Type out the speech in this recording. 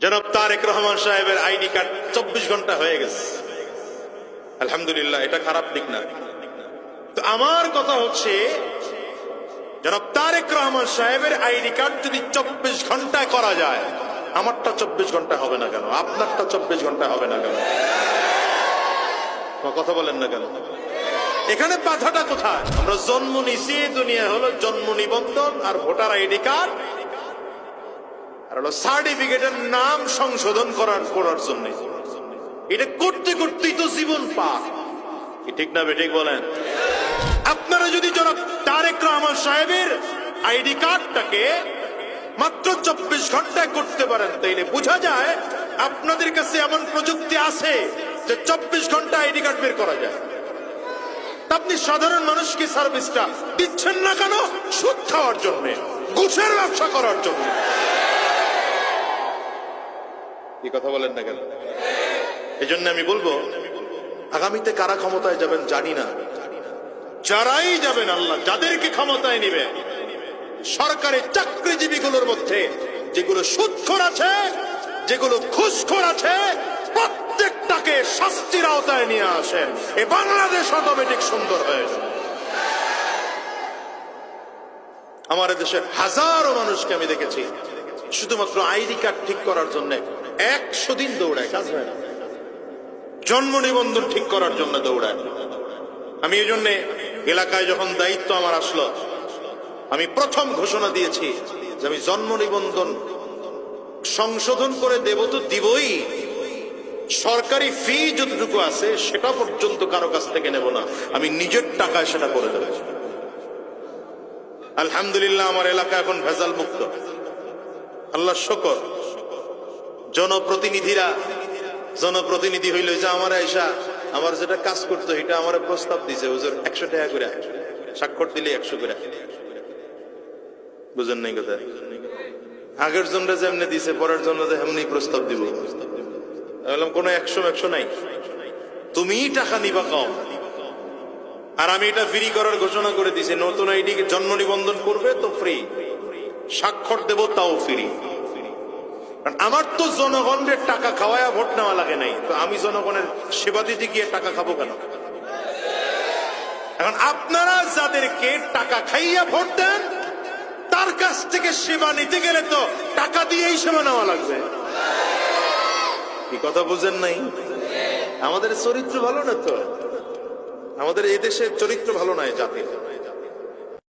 জনাব তারেক রহমান সাহেবের ID card 24 ঘন্টা হয়ে গেছে, আলহামদুলিল্লাহ। এটা খারাপ দিক না। তো আমার কথা হচ্ছে, জনাব তারেক রহমান সাহেবের আইডি কার্ড যদি 24 ঘন্টায় করা যায়, আমারটা 24 ঘন্টা হবে না কেন? আপনারটা 24 ঘন্টা হবে না কেন? কথা বলেন না কেন? এখানে বাধাটা কোথায়? আমরা জন্ম নিছি, দুনিয়া হলো জন্ম নিবন্ধন আর ভোটার আইডি কার্ড আর হলো সার্টিফিকেটের নাম সংশোধন করার জন্য। এটা করতে করতেই তো জীবন পার। ঠিক না বেঠিক বলেন? আপনারা যদি জনাব তারেক রহমান সাহেবের আইডি কার্ডটাকে মাত্র 24 ঘন্টায় করতে পারেন, তাইলে বোঝা যায় আপনাদের কাছে এমন প্রযুক্তি আছে যে 24 ঘন্টা আইডি কার্ড বের করা যায়। আপনি সাধারণ মানুষকে সার্ভিসটা দিচ্ছেন না কেন? সুদ খাওয়ার জন্য, ঘুষের ব্যবসা করার জন্য। কি কথা বলেন না কেন? এই জন্য আমি বলবো, আগামীতে কারা ক্ষমতায় যাবেন জানি না, যারাই যাবেন, আল্লাহ যাদেরকে ক্ষমতায় নিবে, সরকারি চাকরিজীবীগুলোর মধ্যে যেগুলো সুদখোর আছে, যেগুলো ঘুষখোর আছে, প্রত্যেকটাকে শাস্তির আওতায় নিয়ে আসেন। এই বাংলাদেশ অটোমেটিক সুন্দর হয়ে যাবে। আমার দেশের হাজারো মানুষকে আমি দেখেছি শুধুমাত্র আইডি কার্ড ঠিক করার জন্য 100 দিন দৌড়ায়, কাজ হয় না। জন্ম নিবন্ধন ঠিক করার জন্য দৌড়ায়। আমি এই জন্য এলাকায় যখন দায়িত্ব আমার আসলো, আমি প্রথম ঘোষণা দিয়েছি যে আমি জন্ম নিবন্ধন সংশোধন করে দেব তো দিবই, সরকারি ফি যতটুকু আছে সেটা পর্যন্ত কারো কাছ থেকে নেব না, আমি নিজের টাকায় সেটা করে দেব। আলহামদুলিল্লাহ, আমার এলাকা এখন ভেজাল মুক্ত, আল্লাহ শুকর। জনপ্রতিনিধি হইল যে আমার আয়সা আমার যেটা কাজ করতো এটা আমার প্রস্তাব দিছে, হুজুর 100 টাকা করে, স্বাক্ষর দিলে 100 করে। বুঝেন নাই কথা? আগের জন্য যেমনি দিছে, পরের জন্য যে এমনি প্রস্তাব দিব। বললাম কোনো 100 নাই, তুমি টাকা নিবা কম। আর আমি এটা ফ্রি করার ঘোষণা করে দিছি, নতুন আইডি জন্ম নিবন্ধন করবে তো ফ্রি, স্বাক্ষর দেব তাও ফ্রি। আমার তো জনগণের টাকা খাওয়ায়া ভোট নেওয়া লাগে নাই, তো আমি জনগণের সেবা দিতে গিয়ে টাকা খাবো কেন? এখন আপনারা যাদেরকে টাকা খাইয়া ভোট দেন, তার কাছ থেকে সেবা নিতে গেলে তো টাকা দিয়েই সেবা নেওয়া লাগবে। কি কথা বুঝেন নাই? আমাদের চরিত্র ভালো না তো, আমাদের এই দেশের চরিত্র ভালো নয় জাতির।